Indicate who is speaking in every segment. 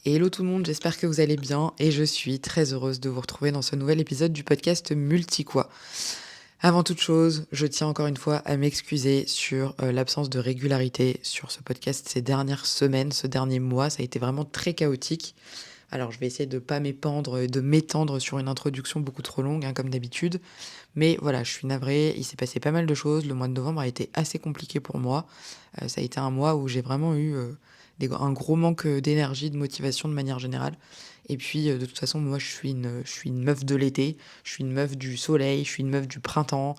Speaker 1: Hello tout le monde, j'espère que vous allez bien et je suis très heureuse de vous retrouver dans ce nouvel épisode du podcast Multiquoi. Avant toute chose, je tiens encore une fois à m'excuser sur l'absence de régularité sur ce podcast ces dernières semaines, ce dernier mois. Ça a été vraiment très chaotique. Alors je vais essayer de pas m'épandre et de m'étendre sur une introduction beaucoup trop longue, comme d'habitude. Mais voilà, je suis navrée, il s'est passé pas mal de choses. Le mois de novembre a été assez compliqué pour moi. Ça a été un mois où j'ai vraiment eu un gros manque d'énergie, de motivation de manière générale. Et puis de toute façon, moi je suis une meuf de l'été, je suis une meuf du soleil, je suis une meuf du printemps.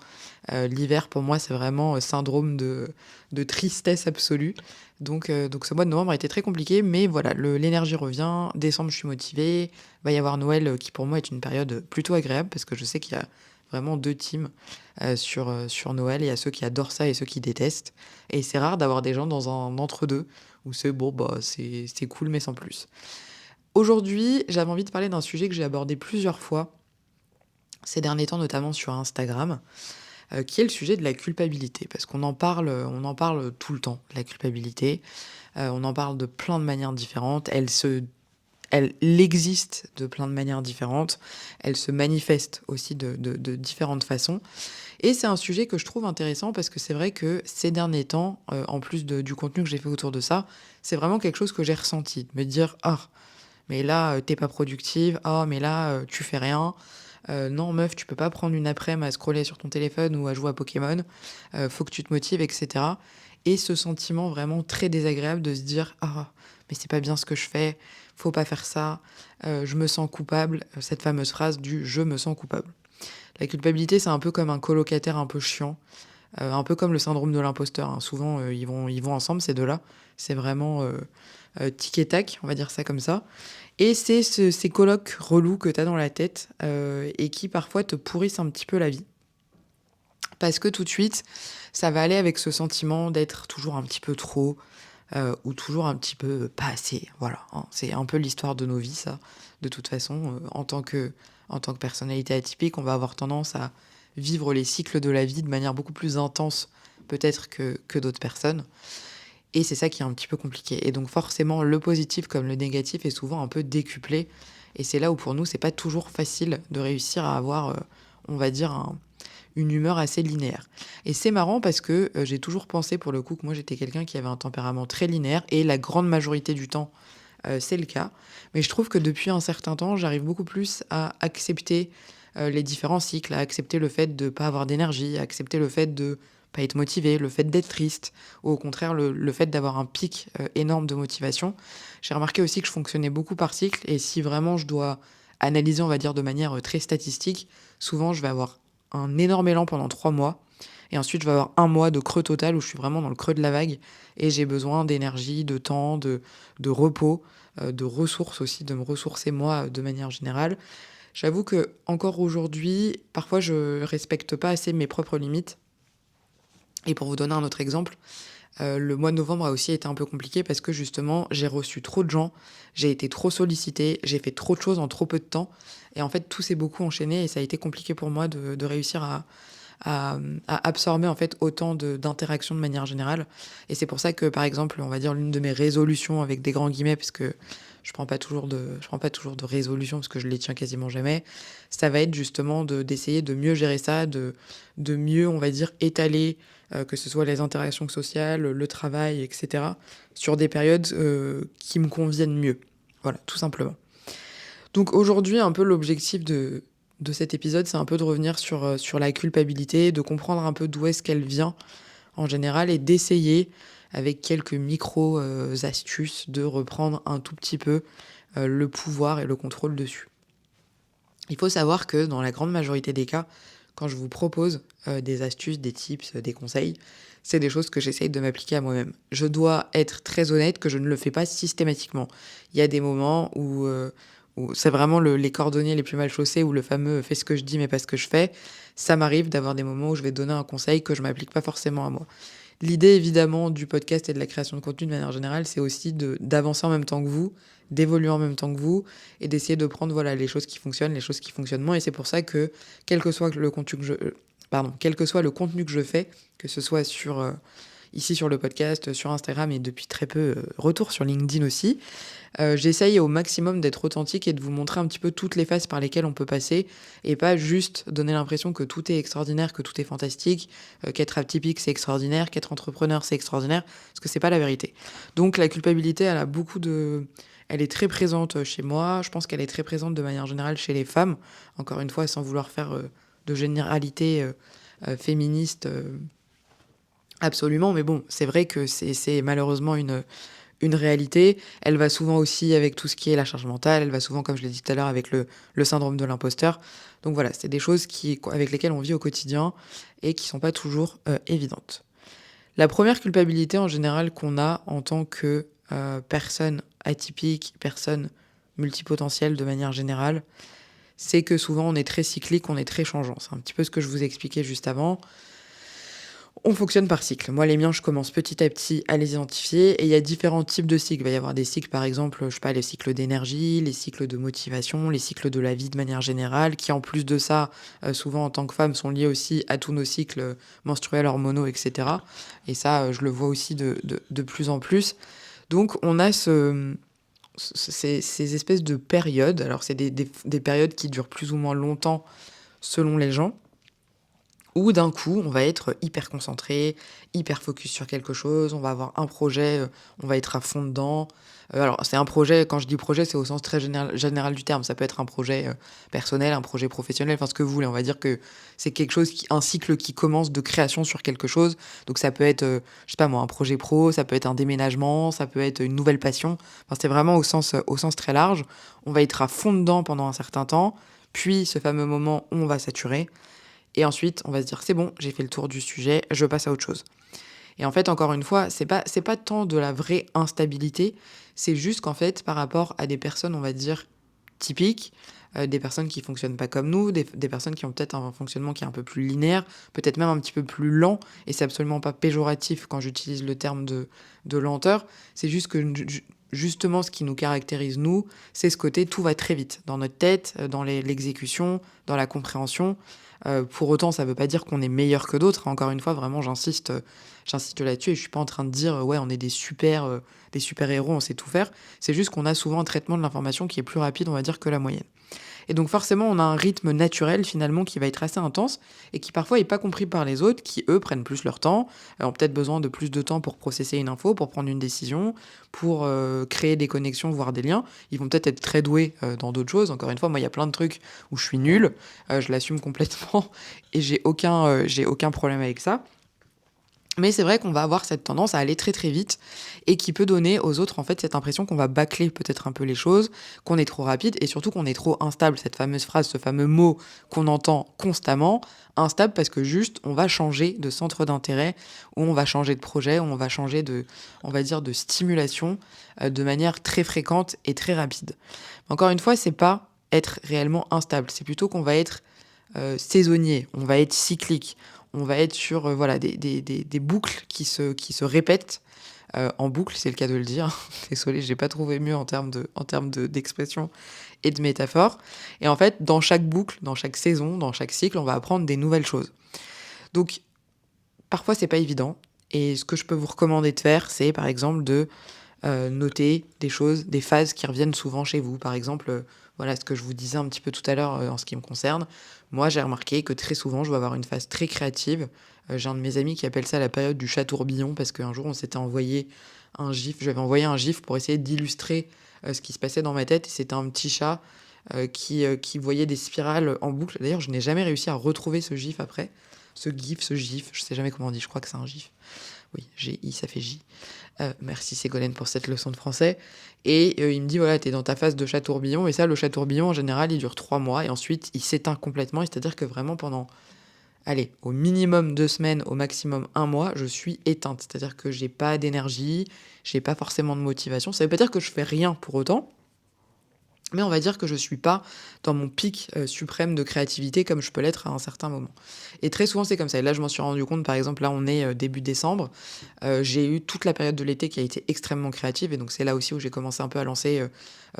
Speaker 1: L'hiver pour moi c'est vraiment syndrome de tristesse absolue. Donc ce mois de novembre a été très compliqué, mais voilà, l'énergie revient. Décembre, je suis motivée. Va y avoir Noël qui pour moi est une période plutôt agréable parce que je sais qu'il y a vraiment deux teams sur Noël. Il y a ceux qui adorent ça et ceux qui détestent. Et c'est rare d'avoir des gens dans un entre-deux où c'est bon, bah c'est cool, mais sans plus. Aujourd'hui, j'avais envie de parler d'un sujet que j'ai abordé plusieurs fois ces derniers temps, notamment sur Instagram, qui est le sujet de la culpabilité. Parce on en parle tout le temps, de la culpabilité. On en parle de plein de manières différentes. Elle existe de plein de manières différentes. Elle se manifeste aussi de différentes façons. Et c'est un sujet que je trouve intéressant parce que c'est vrai que ces derniers temps, en plus du contenu que j'ai fait autour de ça, c'est vraiment quelque chose que j'ai ressenti. De me dire, ah, mais là, t'es pas productive. Ah, mais là, tu fais rien. Non, meuf, tu peux pas prendre une après-midi à scroller sur ton téléphone ou à jouer à Pokémon. Faut que tu te motives, etc. Et ce sentiment vraiment très désagréable de se dire, ah, mais c'est pas bien ce que je fais. Faut pas faire ça. Je me sens coupable. Cette fameuse phrase du je me sens coupable. La culpabilité, c'est un peu comme un colocataire un peu chiant. Un peu comme le syndrome de l'imposteur, hein. Souvent, ils vont ensemble, ces deux-là. C'est vraiment tic et tac, on va dire ça comme ça. Et c'est ces colocs relous que tu as dans la tête et qui parfois te pourrissent un petit peu la vie. Parce que tout de suite, ça va aller avec ce sentiment d'être toujours un petit peu trop ou toujours un petit peu pas assez. Voilà, hein. C'est un peu l'histoire de nos vies, ça. De toute façon, en tant que personnalité atypique, on va avoir tendance à vivre les cycles de la vie de manière beaucoup plus intense, peut-être que d'autres personnes. Et c'est ça qui est un petit peu compliqué. Et donc forcément, le positif comme le négatif est souvent un peu décuplé. Et c'est là où pour nous, c'est pas toujours facile de réussir à avoir, on va dire, une humeur assez linéaire. Et c'est marrant parce que j'ai toujours pensé pour le coup que moi j'étais quelqu'un qui avait un tempérament très linéaire et la grande majorité du temps c'est le cas. Mais je trouve que depuis un certain temps j'arrive beaucoup plus à accepter les différents cycles, à accepter le fait de ne pas avoir d'énergie, à accepter le fait de pas être motivé, le fait d'être triste, ou au contraire le fait d'avoir un pic énorme de motivation. J'ai remarqué aussi que je fonctionnais beaucoup par cycle et si vraiment je dois analyser, on va dire de manière très statistique, souvent je vais avoir un énorme élan pendant 3 mois. Et ensuite, je vais avoir un mois de creux total où je suis vraiment dans le creux de la vague et j'ai besoin d'énergie, de temps, de repos, de ressources aussi, de me ressourcer moi de manière générale. J'avoue que encore aujourd'hui, parfois je respecte pas assez mes propres limites. Et pour vous donner un autre exemple, le mois de novembre a aussi été un peu compliqué parce que justement, j'ai reçu trop de gens, j'ai été trop sollicitée, j'ai fait trop de choses en trop peu de temps. Et en fait, tout s'est beaucoup enchaîné et ça a été compliqué pour moi de réussir à absorber en fait autant d'interactions de manière générale. Et c'est pour ça que, par exemple, on va dire l'une de mes résolutions avec des grands guillemets, parce que je prends pas toujours de résolutions parce que je les tiens quasiment jamais. Ça va être justement d'essayer de mieux gérer ça, de mieux, on va dire, étaler que ce soit les interactions sociales, le travail, etc., sur des périodes qui me conviennent mieux. Voilà, tout simplement. Donc aujourd'hui, un peu l'objectif de cet épisode, c'est un peu de revenir sur la culpabilité, de comprendre un peu d'où est-ce qu'elle vient en général et d'essayer, avec quelques micro-astuces, de reprendre un tout petit peu le pouvoir et le contrôle dessus. Il faut savoir que dans la grande majorité des cas, quand je vous propose des astuces, des tips, des conseils, c'est des choses que j'essaye de m'appliquer à moi-même. Je dois être très honnête que je ne le fais pas systématiquement. Il y a des moments où c'est vraiment les cordonniers les plus mal chaussés, ou le fameux fais ce que je dis mais pas ce que je fais. Ça m'arrive d'avoir des moments où je vais donner un conseil que je m'applique pas forcément à moi. L'idée évidemment du podcast et de la création de contenu de manière générale, c'est aussi d'avancer en même temps que vous, d'évoluer en même temps que vous et d'essayer de prendre voilà les choses qui fonctionnent, les choses qui fonctionnent moins. Et c'est pour ça que quel que soit le contenu que je fais, que ce soit le contenu que je fais, que ce soit sur ici sur le podcast, sur Instagram et depuis très peu, retour sur LinkedIn aussi. J'essaye au maximum d'être authentique et de vous montrer un petit peu toutes les phases par lesquelles on peut passer et pas juste donner l'impression que tout est extraordinaire, que tout est fantastique, qu'être atypique, c'est extraordinaire, qu'être entrepreneur, c'est extraordinaire, parce que c'est pas la vérité. Donc la culpabilité, elle est très présente, chez moi. Je pense qu'elle est très présente de manière générale chez les femmes. Encore une fois, sans vouloir faire, de généralité, féministe, absolument. Mais bon, c'est vrai que c'est malheureusement une réalité. Elle va souvent aussi avec tout ce qui est la charge mentale, elle va souvent, comme je l'ai dit tout à l'heure, avec le syndrome de l'imposteur. Donc voilà, c'est des choses avec lesquelles on vit au quotidien et qui sont pas toujours évidentes. La première culpabilité en général qu'on a en tant que personne atypique, personne multipotentielle de manière générale, c'est que souvent on est très cyclique, on est très changeant. C'est un petit peu ce que je vous expliquais juste avant. On fonctionne par cycle. Moi, les miens, je commence petit à petit à les identifier et il y a différents types de cycles. Il va y avoir des cycles, par exemple, je sais pas, les cycles d'énergie, les cycles de motivation, les cycles de la vie de manière générale, qui en plus de ça, souvent en tant que femme, sont liés aussi à tous nos cycles menstruels, hormonaux, etc. Et ça, je le vois aussi de plus en plus. Donc, on a ces espèces de périodes. Alors, c'est des périodes qui durent plus ou moins longtemps selon les gens. Où d'un coup, on va être hyper concentré, hyper focus sur quelque chose, on va avoir un projet, on va être à fond dedans. Alors c'est un projet, quand je dis projet, c'est au sens très général du terme. Ça peut être un projet, personnel, un projet professionnel, enfin ce que vous voulez. On va dire que c'est quelque chose un cycle qui commence de création sur quelque chose. Donc ça peut être, je sais pas moi, un projet pro, ça peut être un déménagement, ça peut être une nouvelle passion. Enfin c'est vraiment au sens très large. On va être à fond dedans pendant un certain temps, puis ce fameux moment où on va saturer et ensuite, on va se dire: «C'est bon, j'ai fait le tour du sujet, je passe à autre chose». Et en fait, encore une fois, c'est pas tant de la vraie instabilité, c'est juste qu'en fait, par rapport à des personnes, on va dire, typiques, des personnes qui fonctionnent pas comme nous, des personnes qui ont peut-être un fonctionnement qui est un peu plus linéaire, peut-être même un petit peu plus lent et c'est absolument pas péjoratif quand j'utilise le terme de lenteur. C'est juste que justement, ce qui nous caractérise nous, c'est ce côté tout va très vite dans notre tête, dans l'exécution, dans la compréhension. Pour autant, ça veut pas dire qu'on est meilleur que d'autres, hein. Encore une fois, vraiment, j'insiste là-dessus et je suis pas en train de dire, ouais, on est des super héros, on sait tout faire. C'est juste qu'on a souvent un traitement de l'information qui est plus rapide, on va dire, que la moyenne. Et donc forcément, on a un rythme naturel finalement qui va être assez intense et qui parfois est pas compris par les autres, qui eux prennent plus leur temps, ont peut-être besoin de plus de temps pour processer une info, pour prendre une décision, pour créer des connexions, voire des liens. Ils vont peut-être être très doués dans d'autres choses. Encore une fois, moi, il y a plein de trucs où je suis nulle, je l'assume complètement et j'ai aucun problème avec ça. Mais c'est vrai qu'on va avoir cette tendance à aller très très vite et qui peut donner aux autres en fait cette impression qu'on va bâcler peut-être un peu les choses, qu'on est trop rapide et surtout qu'on est trop instable. Cette fameuse phrase, ce fameux mot qu'on entend constamment, instable parce que juste on va changer de centre d'intérêt ou on va changer de projet ou on va changer on va dire de stimulation de manière très fréquente et très rapide. Encore une fois, c'est pas être réellement instable, c'est plutôt qu'on va être saisonnier, on va être cyclique, on va être sur voilà, des boucles qui se répètent en boucle, c'est le cas de le dire. Désolée, j'ai pas trouvé mieux d'expression et de métaphore. Et en fait, dans chaque boucle, dans chaque saison, dans chaque cycle, on va apprendre des nouvelles choses. Donc, parfois, c'est pas évident. Et ce que je peux vous recommander de faire, c'est par exemple de noter des choses, des phases qui reviennent souvent chez vous. Par exemple, voilà ce que je vous disais un petit peu tout à l'heure en ce qui me concerne. Moi, j'ai remarqué que très souvent, je vais avoir une phase très créative. J'ai un de mes amis qui appelle ça la période du chat tourbillon parce qu'un jour, on s'était envoyé un gif. J'avais envoyé un gif pour essayer d'illustrer ce qui se passait dans ma tête. Et c'était un petit chat qui voyait des spirales en boucle. D'ailleurs, je n'ai jamais réussi à retrouver ce gif après. Ce gif, je sais jamais comment on dit, je crois que c'est un gif. Oui, G-I, ça fait J. Merci Ségolène pour cette leçon de français. Et il me dit, voilà, t'es dans ta phase de chat tourbillon. Et ça, le chat tourbillon, en général, il dure 3 mois. Et ensuite, il s'éteint complètement. Et c'est-à-dire que vraiment, pendant, allez, au minimum 2 semaines, au maximum 1 mois, je suis éteinte. C'est-à-dire que j'ai pas d'énergie, j'ai pas forcément de motivation. Ça veut pas dire que je fais rien pour autant. Mais on va dire que je suis pas dans mon pic suprême de créativité comme je peux l'être à un certain moment. Et très souvent, c'est comme ça. Et là, je m'en suis rendu compte, par exemple, là, on est début décembre. J'ai eu toute la période de l'été qui a été extrêmement créative. Et donc, c'est là aussi où j'ai commencé un peu à lancer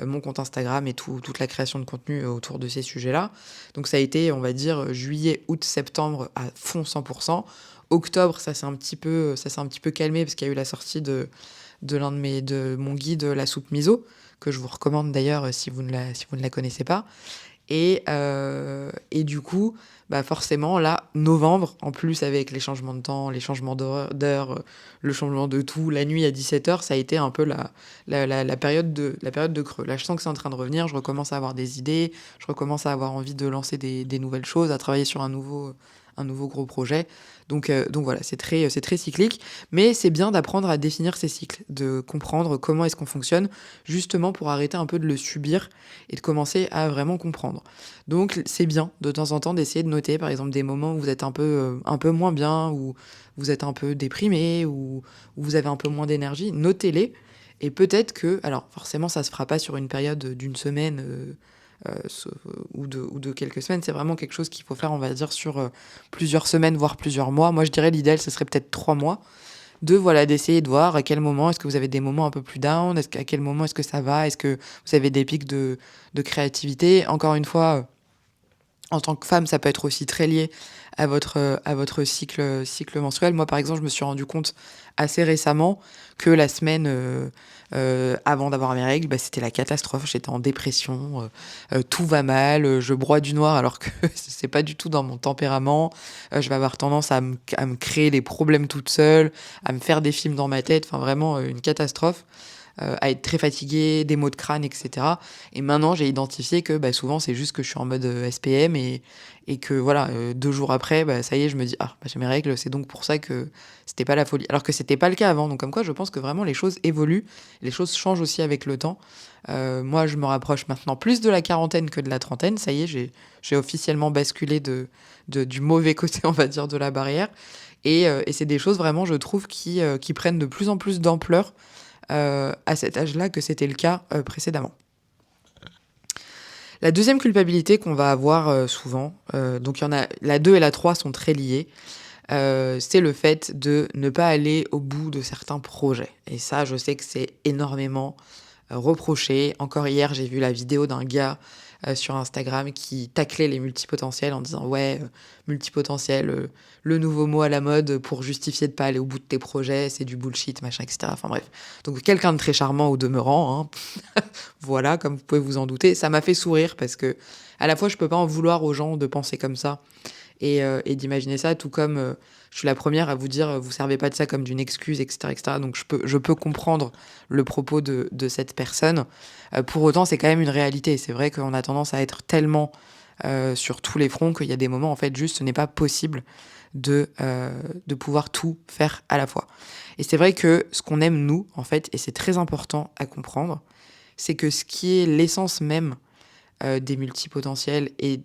Speaker 1: mon compte Instagram et toute la création de contenu autour de ces sujets-là. Donc, ça a été, on va dire, juillet, août, septembre à fond 100%. Octobre, ça s'est un petit peu calmé parce qu'il y a eu la sortie de mon guide, la soupe miso, que je vous recommande d'ailleurs si vous ne la connaissez pas. Et du coup, bah forcément, là, novembre, en plus avec les changements de temps, les changements d'heure, le changement de tout, la nuit à 17h, ça a été un peu la période de creux. Là, je sens que c'est en train de revenir, je recommence à avoir des idées, je recommence à avoir envie de lancer des nouvelles choses, à travailler sur un nouveau gros projet. Donc voilà, c'est très cyclique, mais c'est bien d'apprendre à définir ces cycles, de comprendre comment est-ce qu'on fonctionne, justement pour arrêter un peu de le subir et de commencer à vraiment comprendre. Donc c'est bien de temps en temps d'essayer de noter par exemple des moments où vous êtes un peu moins bien, où vous êtes un peu déprimé, où vous avez un peu moins d'énergie, notez-les. Et peut-être que, alors forcément ça se fera pas sur une période d'une semaine ou de quelques semaines, c'est vraiment quelque chose qu'il faut faire on va dire sur plusieurs semaines voire plusieurs mois. Moi je dirais l'idéal ce serait peut-être 3 mois voilà, d'essayer de voir à quel moment est-ce que vous avez des moments un peu plus down, à quel moment est-ce que ça va, est-ce que vous avez des pics de créativité. Encore une fois, en tant que femme, ça peut être aussi très lié à votre cycle menstruel. Moi, par exemple, je me suis rendu compte assez récemment que la semaine avant d'avoir mes règles, bah, c'était la catastrophe. J'étais en dépression, tout va mal, je broie du noir alors que c'est pas du tout dans mon tempérament. Je vais avoir tendance à me créer des problèmes toute seule, à me faire des films dans ma tête. Enfin, vraiment une catastrophe. À être très fatiguée, des maux de crâne, etc. Et maintenant, j'ai identifié que bah, souvent, c'est juste que je suis en mode SPM et que voilà, 2 jours après, bah, ça y est, je me dis, ah, bah, j'ai mes règles, c'est donc pour ça que c'était pas la folie. Alors que c'était pas le cas avant. Donc, comme quoi, je pense que vraiment, les choses évoluent, les choses changent aussi avec le temps. Moi, je me rapproche maintenant plus de la quarantaine que de la trentaine. Ça y est, j'ai officiellement basculé du mauvais côté, on va dire, de la barrière. Et c'est des choses vraiment, je trouve, qui prennent de plus en plus d'ampleur à cet âge-là que c'était le cas précédemment. La deuxième culpabilité qu'on va avoir souvent, donc il y en a, la 2 et la 3 sont très liées, c'est le fait de ne pas aller au bout de certains projets. Et ça, je sais que c'est énormément reproché. Encore hier, j'ai vu la vidéo d'un gars sur Instagram qui taclait les multipotentiels en disant ouais, multipotentiel, le nouveau mot à la mode pour justifier de pas aller au bout de tes projets, c'est du bullshit, machin, etc. Enfin bref. Donc quelqu'un de très charmant au demeurant, hein. Voilà, comme vous pouvez vous en douter. Ça m'a fait sourire parce que à la fois je peux pas en vouloir aux gens de penser comme ça et d'imaginer ça, tout comme je suis la première à vous dire vous servez pas de ça comme d'une excuse, etc., etc. Donc je peux comprendre le propos de cette personne. Pour autant, c'est quand même une réalité. C'est vrai qu'on a tendance à être tellement sur tous les fronts qu'il y a des moments, en fait, juste, ce n'est pas possible de pouvoir tout faire à la fois. Et c'est vrai que ce qu'on aime, nous, en fait, et c'est très important à comprendre, c'est que ce qui est l'essence même des multipotentiels et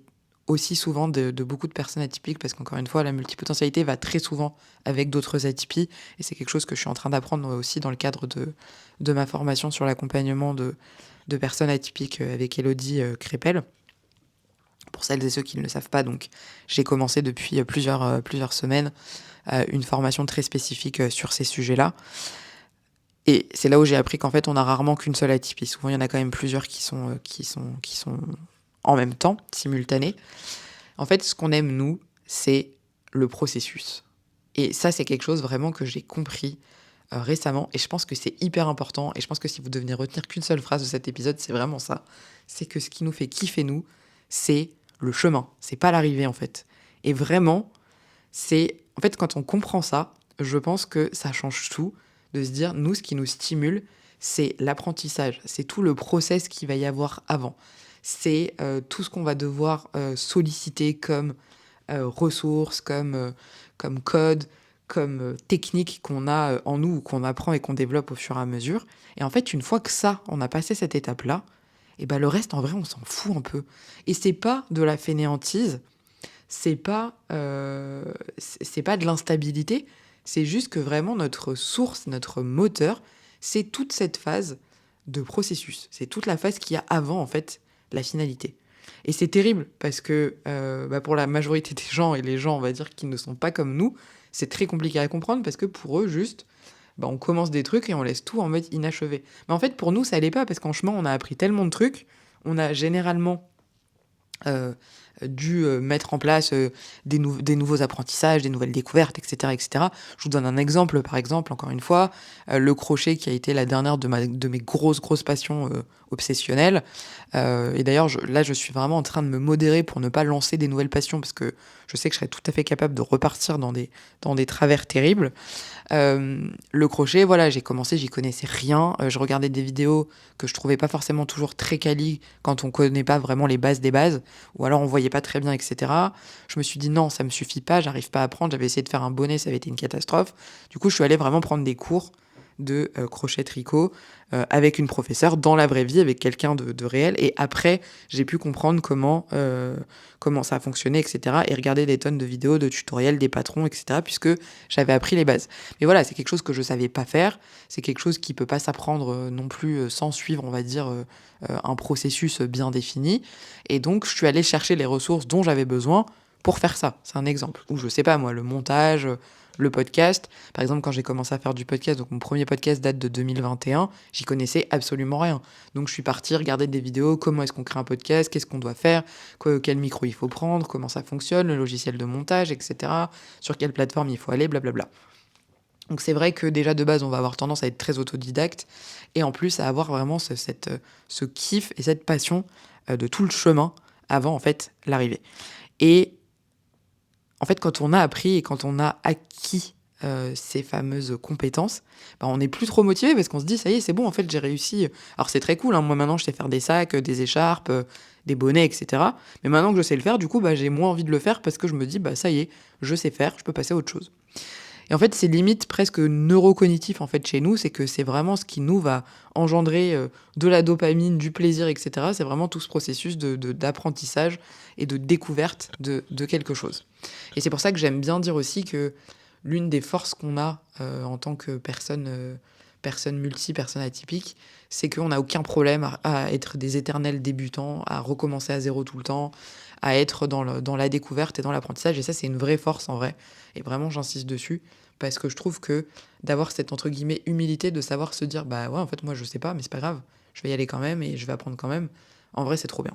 Speaker 1: aussi souvent de beaucoup de personnes atypiques, parce qu'encore une fois, la multipotentialité va très souvent avec d'autres atypies, et c'est quelque chose que je suis en train d'apprendre aussi dans le cadre de ma formation sur l'accompagnement de personnes atypiques avec Elodie Crépel. Pour celles et ceux qui ne le savent pas, donc j'ai commencé depuis plusieurs semaines une formation très spécifique sur ces sujets-là. Et c'est là où j'ai appris qu'en fait, on n'a rarement qu'une seule atypie. Souvent, il y en a quand même plusieurs qui sont en même temps, simultanés. En fait, ce qu'on aime, nous, c'est le processus. Et ça, c'est quelque chose vraiment que j'ai compris récemment. Et je pense que c'est hyper important. Et je pense que si vous devenez retenir qu'une seule phrase de cet épisode, c'est vraiment ça. C'est que ce qui nous fait kiffer, nous, c'est le chemin. C'est pas l'arrivée, en fait. Et vraiment, c'est... En fait, quand on comprend ça, je pense que ça change tout. De se dire, nous, ce qui nous stimule, c'est l'apprentissage. C'est tout le process qu'il va y avoir avant. C'est tout ce qu'on va devoir solliciter comme ressources, comme code, comme technique qu'on a en nous, ou qu'on apprend et qu'on développe au fur et à mesure. Et en fait, une fois que ça, on a passé cette étape-là, et ben le reste, en vrai, on s'en fout un peu. Et c'est pas de la fainéantise, c'est pas de l'instabilité, c'est juste que vraiment notre source, notre moteur, c'est toute cette phase de processus. C'est toute la phase qu'il y a avant, en fait, la finalité. Et c'est terrible parce que pour la majorité des gens, et les gens, on va dire, qui ne sont pas comme nous, c'est très compliqué à comprendre parce que pour eux, juste, on commence des trucs et on laisse tout en mode inachevé. Mais en fait, pour nous, ça allait pas parce qu'en chemin, on a appris tellement de trucs. On a généralement dû mettre en place des nouveaux apprentissages, des nouvelles découvertes, etc., etc. Je vous donne un exemple, par exemple, encore une fois, le crochet qui a été la dernière de mes grosses passions obsessionnelles. Et d'ailleurs, là, je suis vraiment en train de me modérer pour ne pas lancer des nouvelles passions parce que je sais que je serais tout à fait capable de repartir dans des travers terribles. Le crochet, voilà, j'ai commencé, j'y connaissais rien. Je regardais des vidéos que je trouvais pas forcément toujours très quali quand on connaît pas vraiment les bases des bases, ou alors on voyait pas très bien, etc. Je me suis dit non, ça me suffit pas, j'arrive pas à apprendre. J'avais essayé de faire un bonnet, ça avait été une catastrophe. Du coup, je suis allée vraiment prendre des cours de crochet-tricot avec une professeure dans la vraie vie, avec quelqu'un de réel. Et après, j'ai pu comprendre comment ça fonctionnait, etc. Et regarder des tonnes de vidéos, de tutoriels, des patrons, etc. Puisque j'avais appris les bases. Mais voilà, c'est quelque chose que je savais pas faire. C'est quelque chose qui peut pas s'apprendre non plus sans suivre, on va dire, un processus bien défini. Et donc, je suis allée chercher les ressources dont j'avais besoin pour faire ça. C'est un exemple. Ou je sais pas moi, le montage, le podcast. Par exemple, quand j'ai commencé à faire du podcast, donc mon premier podcast date de 2021, j'y connaissais absolument rien. Donc je suis partie regarder des vidéos, comment est-ce qu'on crée un podcast, qu'est-ce qu'on doit faire, quel micro il faut prendre, comment ça fonctionne, le logiciel de montage, etc. Sur quelle plateforme il faut aller, blablabla. Donc c'est vrai que déjà de base, on va avoir tendance à être très autodidacte et en plus à avoir vraiment ce kiff et cette passion de tout le chemin avant en fait l'arrivée. Et en fait, quand on a appris et quand on a acquis ces fameuses compétences, bah, on n'est plus trop motivé parce qu'on se dit ça y est, c'est bon, en fait, j'ai réussi. Alors c'est très cool, hein, moi maintenant je sais faire des sacs, des écharpes, des bonnets, etc. Mais maintenant que je sais le faire, du coup, bah, j'ai moins envie de le faire parce que je me dis, bah ça y est, je sais faire, je peux passer à autre chose. Et en fait, c'est limite presque neurocognitif en fait chez nous, c'est que c'est vraiment ce qui nous va engendrer de la dopamine, du plaisir, etc. C'est vraiment tout ce processus d'apprentissage et de découverte de quelque chose. Et c'est pour ça que j'aime bien dire aussi que l'une des forces qu'on a en tant que personne personne atypique, c'est qu'on n'a aucun problème à être des éternels débutants, à recommencer à zéro tout le temps, à être dans la découverte et dans l'apprentissage. Et ça, c'est une vraie force en vrai. Et vraiment, j'insiste dessus parce que je trouve que d'avoir cette, entre guillemets, humilité de savoir se dire, bah ouais, en fait, moi, je sais pas, mais c'est pas grave. Je vais y aller quand même et je vais apprendre quand même. En vrai, c'est trop bien.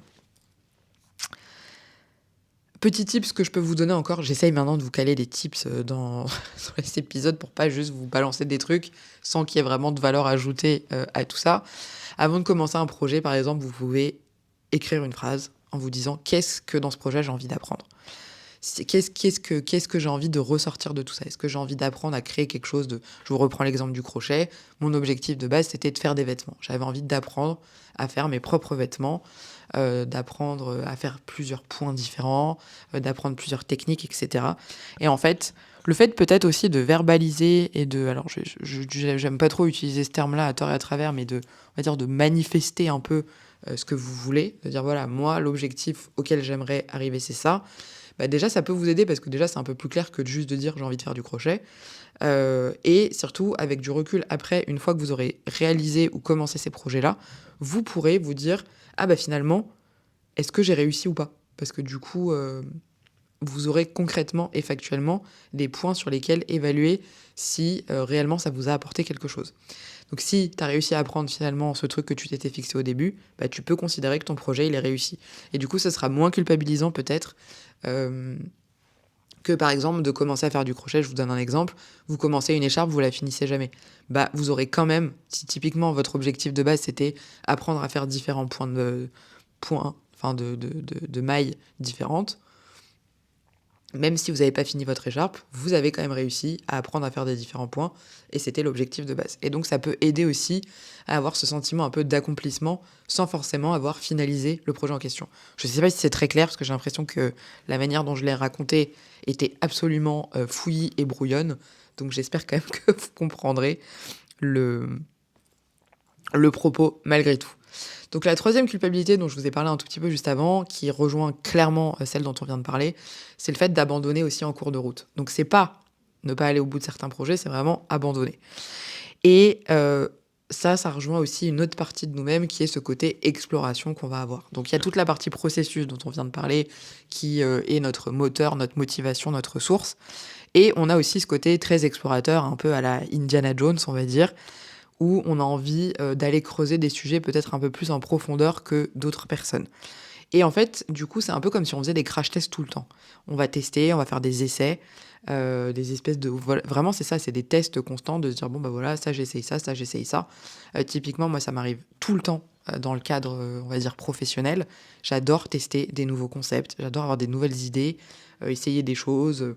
Speaker 1: Petit tips que je peux vous donner encore, j'essaye maintenant de vous caler des tips dans les épisodes pour pas juste vous balancer des trucs sans qu'il y ait vraiment de valeur ajoutée à tout ça. Avant de commencer un projet, par exemple, vous pouvez écrire une phrase en vous disant qu'est-ce que dans ce projet j'ai envie d'apprendre. Qu'est-ce que j'ai envie de ressortir de tout ça? Est-ce que j'ai envie d'apprendre à créer quelque chose de... Je vous reprends l'exemple du crochet. Mon objectif de base, c'était de faire des vêtements. J'avais envie d'apprendre à faire mes propres vêtements, d'apprendre à faire plusieurs points différents, d'apprendre plusieurs techniques, etc. Et en fait, le fait peut-être aussi de verbaliser et de... Alors, j'aime pas trop utiliser ce terme-là à tort et à travers, mais on va dire de manifester un peu ce que vous voulez. De dire, voilà, moi, l'objectif auquel j'aimerais arriver, c'est ça. Bah déjà, ça peut vous aider parce que déjà, c'est un peu plus clair que juste de dire j'ai envie de faire du crochet. Et surtout, avec du recul, après, une fois que vous aurez réalisé ou commencé ces projets-là, vous pourrez vous dire ah bah finalement, est-ce que j'ai réussi ou pas? Parce que du coup, vous aurez concrètement et factuellement des points sur lesquels évaluer si réellement ça vous a apporté quelque chose. Donc si tu as réussi à apprendre finalement ce truc que tu t'étais fixé au début, bah, tu peux considérer que ton projet il est réussi. Et du coup, ça sera moins culpabilisant peut-être que par exemple de commencer à faire du crochet. Je vous donne un exemple, vous commencez une écharpe, vous la finissez jamais. Bah vous aurez quand même, si typiquement votre objectif de base c'était apprendre à faire différents de mailles différentes, même si vous n'avez pas fini votre écharpe, vous avez quand même réussi à apprendre à faire des différents points, et c'était l'objectif de base. Et donc ça peut aider aussi à avoir ce sentiment un peu d'accomplissement, sans forcément avoir finalisé le projet en question. Je ne sais pas si c'est très clair, parce que j'ai l'impression que la manière dont je l'ai raconté était absolument fouillie et brouillonne, donc j'espère quand même que vous comprendrez le propos malgré tout. Donc la troisième culpabilité dont je vous ai parlé un tout petit peu juste avant, qui rejoint clairement celle dont on vient de parler, c'est le fait d'abandonner aussi en cours de route. Donc c'est pas ne pas aller au bout de certains projets, c'est vraiment abandonner. Et ça rejoint aussi une autre partie de nous-mêmes qui est ce côté exploration qu'on va avoir. Donc il y a toute la partie processus dont on vient de parler, qui est notre moteur, notre motivation, notre source. Et on a aussi ce côté très explorateur, un peu à la Indiana Jones, on va dire, où on a envie d'aller creuser des sujets peut-être un peu plus en profondeur que d'autres personnes. Et en fait, du coup, c'est un peu comme si on faisait des crash tests tout le temps. On va tester, on va faire des essais, des espèces de... Voilà, vraiment, c'est ça, c'est des tests constants de se dire, bon, bah voilà, ça, j'essaye ça, j'essaye ça. Typiquement, moi, ça m'arrive tout le temps dans le cadre, on va dire, professionnel. J'adore tester des nouveaux concepts, j'adore avoir des nouvelles idées, essayer des choses,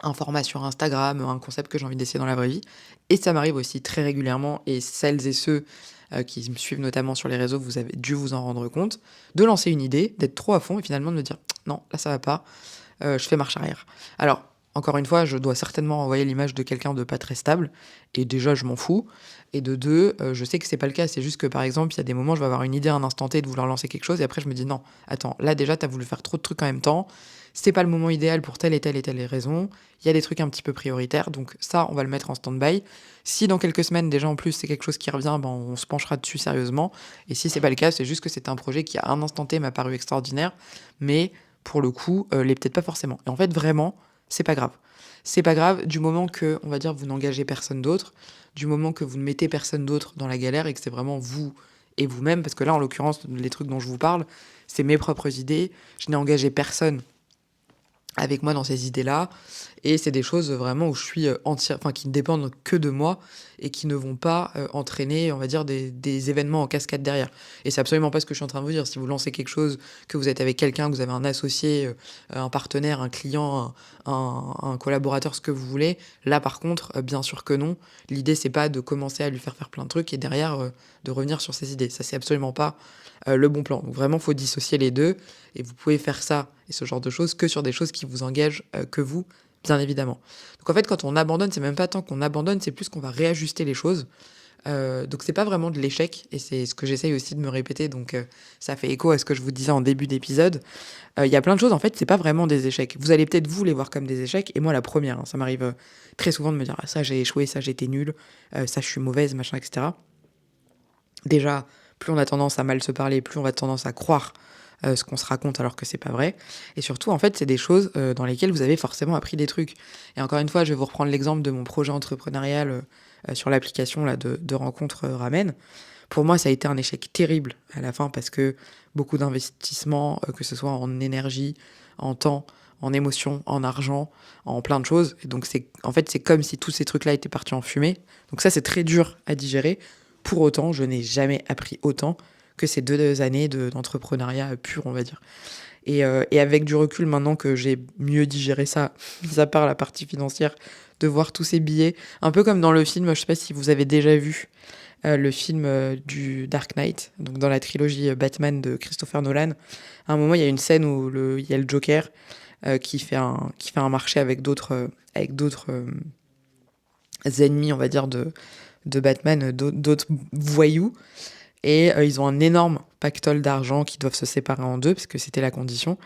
Speaker 1: un format sur Instagram, un concept que j'ai envie d'essayer dans la vraie vie. Et ça m'arrive aussi très régulièrement, et celles et ceux qui me suivent notamment sur les réseaux, vous avez dû vous en rendre compte, de lancer une idée, d'être trop à fond et finalement de me dire non, là ça va pas, je fais marche arrière. Alors, encore une fois, je dois certainement envoyer l'image de quelqu'un de pas très stable, et déjà je m'en fous. Et de deux, je sais que c'est pas le cas, c'est juste que par exemple, il y a des moments, je vais avoir une idée à un instant T de vouloir lancer quelque chose, et après je me dis non, attends, là déjà t'as voulu faire trop de trucs en même temps, c'est pas le moment idéal pour telle et telle et telle raison, il y a des trucs un petit peu prioritaires, donc ça on va le mettre en stand-by. Si dans quelques semaines déjà en plus c'est quelque chose qui revient, ben, on se penchera dessus sérieusement, et si c'est pas le cas, c'est juste que c'est un projet qui à un instant T m'a paru extraordinaire, mais pour le coup, l'est peut-être pas forcément. Et en fait, vraiment, c'est pas grave. C'est pas grave du moment que, on va dire, vous n'engagez personne d'autre, du moment que vous ne mettez personne d'autre dans la galère et que c'est vraiment vous et vous-même, parce que là, en l'occurrence, les trucs dont je vous parle, c'est mes propres idées. Je n'ai engagé personne avec moi dans ces idées-là. Et c'est des choses vraiment où je suis entière, enfin qui ne dépendent que de moi et qui ne vont pas entraîner, on va dire, des événements en cascade derrière. Et c'est absolument pas ce que je suis en train de vous dire. Si vous lancez quelque chose, que vous êtes avec quelqu'un, que vous avez un associé, un partenaire, un client, un collaborateur, ce que vous voulez, là par contre, bien sûr que non. L'idée, c'est pas de commencer à lui faire plein de trucs et derrière de revenir sur ses idées. Ça, c'est absolument pas le bon plan. Donc vraiment, faut dissocier les deux. Et vous pouvez faire ça et ce genre de choses que sur des choses qui vous engagent que vous, bien évidemment. Donc en fait, quand on abandonne, c'est même pas tant qu'on abandonne, c'est plus qu'on va réajuster les choses. Donc c'est pas vraiment de l'échec, et c'est ce que j'essaye aussi de me répéter, donc ça fait écho à ce que je vous disais en début d'épisode. Il y a plein de choses, en fait, c'est pas vraiment des échecs. Vous allez peut-être vous les voir comme des échecs, et moi la première, hein, ça m'arrive très souvent de me dire ah, ça j'ai échoué, ça j'ai été nul, ça je suis mauvaise, machin, etc. Déjà, plus on a tendance à mal se parler, plus on va tendance à croire ce qu'on se raconte alors que c'est pas vrai. Et surtout, en fait, c'est des choses dans lesquelles vous avez forcément appris des trucs. Et encore une fois, je vais vous reprendre l'exemple de mon projet entrepreneurial sur l'application là, de rencontres Ramen. Pour moi, ça a été un échec terrible à la fin parce que beaucoup d'investissements, que ce soit en énergie, en temps, en émotion, en argent, en plein de choses. Et donc, en fait, c'est comme si tous ces trucs-là étaient partis en fumée. Donc ça, c'est très dur à digérer. Pour autant, je n'ai jamais appris autant que ces 2 années d'entrepreneuriat pur, on va dire. Et avec du recul, maintenant que j'ai mieux digéré ça, mis à part la partie financière, de voir tous ces billets, un peu comme dans le film, je sais pas si vous avez déjà vu le film du Dark Knight, donc dans la trilogie Batman de Christopher Nolan. À un moment, il y a une scène où il y a le Joker qui fait un marché avec d'autres ennemis, on va dire, de Batman, d'autres voyous. Et ils ont un énorme pactole d'argent qui doivent se séparer en deux, parce que c'était la condition.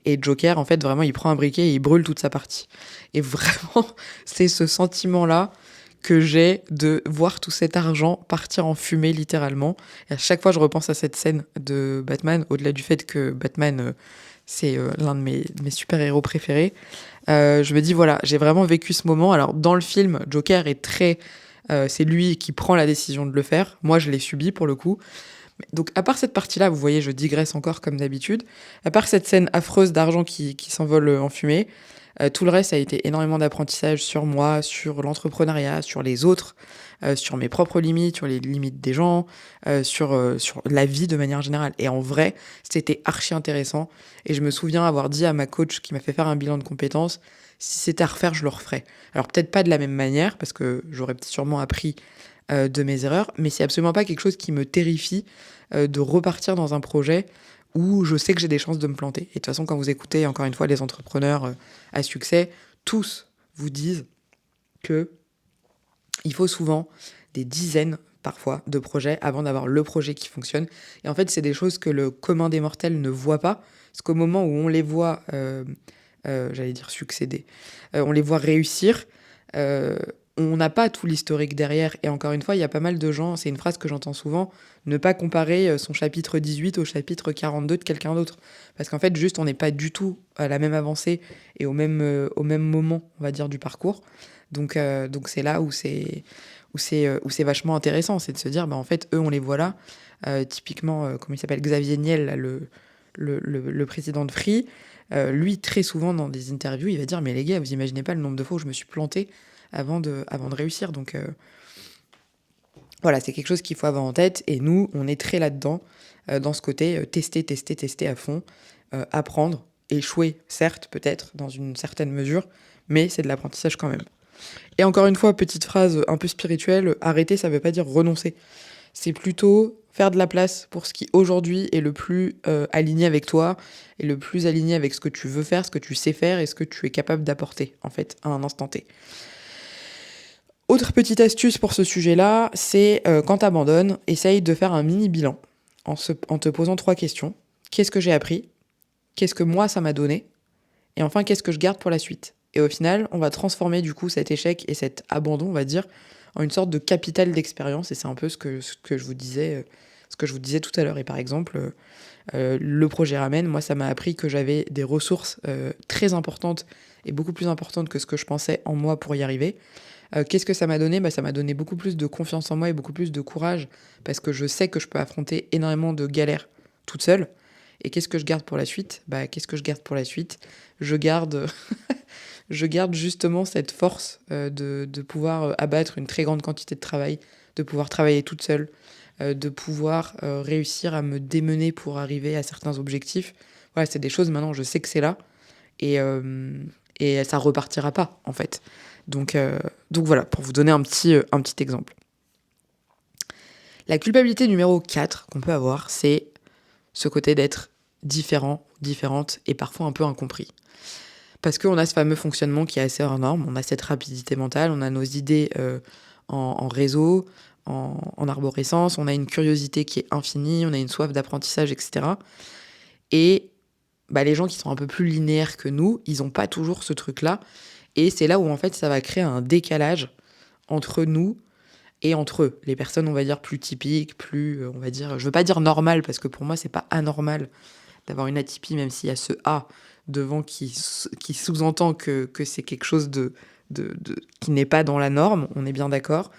Speaker 1: Et Joker, en fait, vraiment, il prend un briquet et il brûle toute sa partie. Et vraiment, c'est ce sentiment-là que j'ai de voir tout cet argent partir en fumée, littéralement. Et à chaque fois, je repense à cette scène de Batman, au-delà du fait que Batman, c'est l'un de mes super-héros préférés. Je me dis, voilà, j'ai vraiment vécu ce moment. Alors, dans le film, Joker est très... c'est lui qui prend la décision de le faire. Moi, je l'ai subi, pour le coup. Donc, à part cette partie-là, vous voyez, je digresse encore comme d'habitude. À part cette scène affreuse d'argent qui s'envole en fumée, tout le reste a été énormément d'apprentissage sur moi, sur l'entrepreneuriat, sur les autres, sur mes propres limites, sur les limites des gens, sur la vie de manière générale. Et en vrai, c'était archi intéressant. Et je me souviens avoir dit à ma coach qui m'a fait faire un bilan de compétences, si c'était à refaire, je le referais. Alors peut-être pas de la même manière, parce que j'aurais sûrement appris de mes erreurs, mais c'est absolument pas quelque chose qui me terrifie de repartir dans un projet où je sais que j'ai des chances de me planter. Et de toute façon, quand vous écoutez, encore une fois, les entrepreneurs à succès, tous vous disent que il faut souvent des dizaines, parfois, de projets avant d'avoir le projet qui fonctionne. Et en fait, c'est des choses que le commun des mortels ne voit pas, parce qu'au moment où on les voit, j'allais dire succéder, on les voit réussir, euh, on n'a pas tout l'historique derrière. Et encore une fois, il y a pas mal de gens, c'est une phrase que j'entends souvent, ne pas comparer son chapitre 18 au chapitre 42 de quelqu'un d'autre. Parce qu'en fait, juste, on n'est pas du tout à la même avancée et au même moment, on va dire, du parcours. Donc c'est là où c'est vachement intéressant, c'est de se dire, bah, en fait, eux, on les voit là. Typiquement, comment il s'appelle, Xavier Niel, là, le président de Free, lui, très souvent dans des interviews, il va dire, mais les gars, vous imaginez pas le nombre de fois où je me suis planté avant de réussir. Donc voilà, c'est quelque chose qu'il faut avoir en tête. Et nous, on est très là-dedans, dans ce côté tester à fond, apprendre, échouer, certes, peut-être, dans une certaine mesure, mais c'est de l'apprentissage quand même. Et encore une fois, petite phrase un peu spirituelle, arrêter, ça veut pas dire renoncer. C'est plutôt faire de la place pour ce qui aujourd'hui est le plus aligné avec toi et le plus aligné avec ce que tu veux faire, ce que tu sais faire et ce que tu es capable d'apporter, en fait, à un instant T. Autre petite astuce pour ce sujet-là, c'est quand tu abandonnes, essaye de faire un mini bilan en te posant 3 questions. Qu'est-ce que j'ai appris? Qu'est-ce que moi ça m'a donné? Et enfin, qu'est-ce que je garde pour la suite? Et au final, on va transformer du coup cet échec et cet abandon, on va dire, en une sorte de capital d'expérience. Et c'est un peu ce que je vous disais, tout à l'heure. Et par exemple, le projet Ramen, moi, ça m'a appris que j'avais des ressources très importantes et beaucoup plus importantes que ce que je pensais en moi pour y arriver. Qu'est-ce que ça m'a donné? Ça m'a donné beaucoup plus de confiance en moi et beaucoup plus de courage parce que je sais que je peux affronter énormément de galères toute seule. Et qu'est-ce que je garde pour la suite? Qu'est-ce que je garde pour la suite? Je garde, je garde justement cette force de pouvoir abattre une très grande quantité de travail, de pouvoir travailler toute seule, de pouvoir réussir à me démener pour arriver à certains objectifs. Voilà, c'est des choses maintenant, je sais que c'est là et ça repartira pas en fait. Donc voilà, pour vous donner un petit exemple. La culpabilité numéro 4 qu'on peut avoir, c'est ce côté d'être différent, différente et parfois un peu incompris. Parce qu'on a ce fameux fonctionnement qui est assez hors norme, on a cette rapidité mentale, on a nos idées en réseau, en arborescence, on a une curiosité qui est infinie, on a une soif d'apprentissage, etc. Et les gens qui sont un peu plus linéaires que nous, ils n'ont pas toujours ce truc-là. Et c'est là où en fait ça va créer un décalage entre nous et entre eux. Les personnes, on va dire, plus typiques, plus, on va dire, je veux pas dire normal, parce que pour moi, c'est pas anormal d'avoir une atypie, même s'il y a ce A devant qui sous-entend que c'est quelque chose qui n'est pas dans la norme, on est bien d'accord.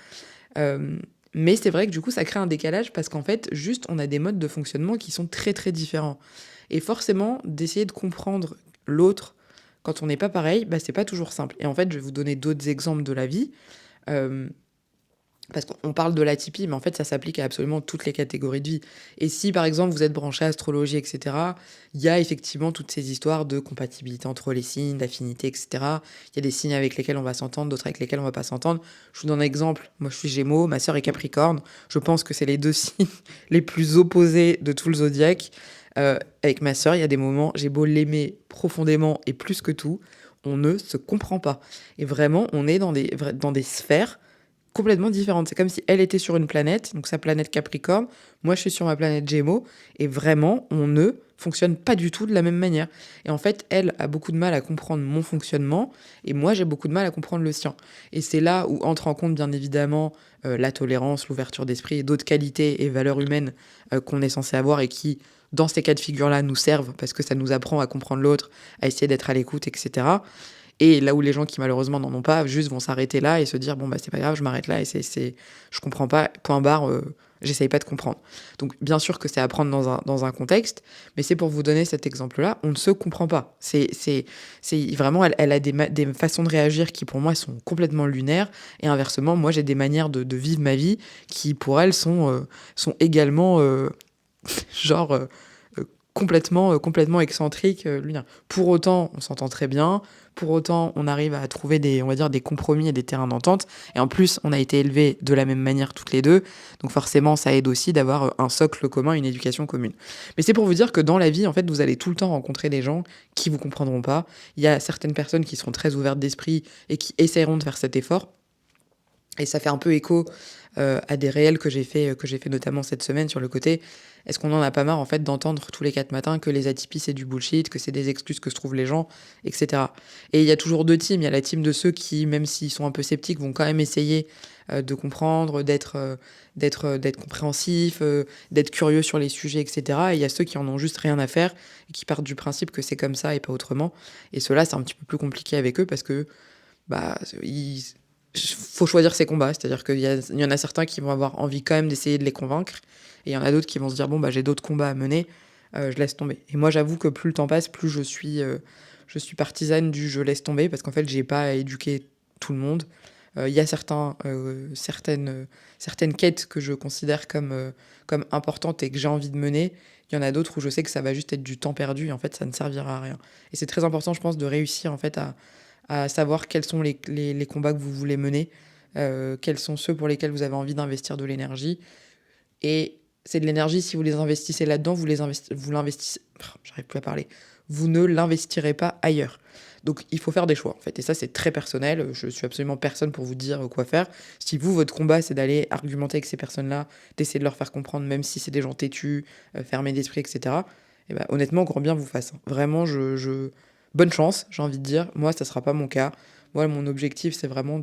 Speaker 1: Mais c'est vrai que du coup, ça crée un décalage parce qu'en fait, juste, on a des modes de fonctionnement qui sont très, très différents. Et forcément, d'essayer de comprendre l'autre quand on n'est pas pareil, c'est pas toujours simple. Et en fait, je vais vous donner d'autres exemples de la vie. Parce qu'on parle de l'atypie, mais en fait, ça s'applique à absolument toutes les catégories de vie. Et si, par exemple, vous êtes branché à astrologie, etc., il y a effectivement toutes ces histoires de compatibilité entre les signes, d'affinité, etc. Il y a des signes avec lesquels on va s'entendre, d'autres avec lesquels on va pas s'entendre. Je vous donne un exemple. Moi, je suis Gémeaux, ma sœur est Capricorne. Je pense que c'est les 2 signes les plus opposés de tout le zodiaque. Avec ma sœur, il y a des moments, j'ai beau l'aimer profondément et plus que tout, on ne se comprend pas. Et vraiment, on est dans des sphères complètement différentes. C'est comme si elle était sur une planète, donc sa planète Capricorne, moi je suis sur ma planète Gémeaux, et vraiment, on ne fonctionne pas du tout de la même manière. Et en fait, elle a beaucoup de mal à comprendre mon fonctionnement, et moi j'ai beaucoup de mal à comprendre le sien. Et c'est là où entre en compte, bien évidemment, la tolérance, l'ouverture d'esprit, et d'autres qualités et valeurs humaines qu'on est censé avoir et qui, dans ces cas de figure-là, nous servent, parce que ça nous apprend à comprendre l'autre, à essayer d'être à l'écoute, etc. Et là où les gens qui malheureusement n'en ont pas, juste vont s'arrêter là et se dire c'est pas grave, je m'arrête là et je comprends pas, point barre, j'essaye pas de comprendre. Donc bien sûr que c'est à prendre dans un contexte, mais c'est pour vous donner cet exemple-là, on ne se comprend pas. C'est vraiment, elle a des façons de réagir qui pour moi sont complètement lunaires, et inversement, moi j'ai des manières de vivre ma vie qui pour elle sont également genre complètement excentriques, lunaires. Pour autant, on s'entend très bien. Pour autant, on arrive à trouver on va dire, des compromis et des terrains d'entente. Et en plus, on a été élevés de la même manière toutes les deux. Donc forcément, ça aide aussi d'avoir un socle commun, une éducation commune. Mais c'est pour vous dire que dans la vie, en fait, vous allez tout le temps rencontrer des gens qui vous comprendront pas. Il y a certaines personnes qui seront très ouvertes d'esprit et qui essaieront de faire cet effort. Et ça fait un peu écho à des réels que j'ai fait notamment cette semaine sur le côté, est-ce qu'on en a pas marre en fait d'entendre tous les 4 matins que les atypies c'est du bullshit, que c'est des excuses que se trouvent les gens, etc. Et il y a toujours 2 teams, il y a la team de ceux qui, même s'ils sont un peu sceptiques, vont quand même essayer de comprendre, d'être compréhensifs, d'être curieux sur les sujets, etc. Et il y a ceux qui en ont juste rien à faire et qui partent du principe que c'est comme ça et pas autrement. Et ceux-là, c'est un petit peu plus compliqué avec eux parce que faut choisir ses combats. C'est-à-dire qu'il y en a certains qui vont avoir envie quand même d'essayer de les convaincre, et il y en a d'autres qui vont se dire: «Bon, bah, j'ai d'autres combats à mener, je laisse tomber». Et moi, j'avoue que plus le temps passe, plus je suis partisane du «je laisse tomber», parce qu'en fait, j'ai pas à éduquer tout le monde. Il y a certaines quêtes que je considère comme importantes et que j'ai envie de mener. Il y en a d'autres où je sais que ça va juste être du temps perdu et en fait, ça ne servira à rien. Et c'est très important, je pense, de réussir en fait à savoir quels sont les combats que vous voulez mener, quels sont ceux pour lesquels vous avez envie d'investir de l'énergie. Et c'est de l'énergie, si vous les investissez là-dedans, vous l'investissez. J'arrive plus à parler. Vous ne l'investirez pas ailleurs. Donc il faut faire des choix en fait. Et ça, c'est très personnel. Je suis absolument personne pour vous dire quoi faire. Si vous, votre combat, c'est d'aller argumenter avec ces personnes-là, d'essayer de leur faire comprendre, même si c'est des gens têtus, fermés d'esprit, etc. Et ben, honnêtement, grand bien vous fasse, hein. Vraiment, bonne chance, j'ai envie de dire. Moi, ça sera pas mon cas. Moi, mon objectif, c'est vraiment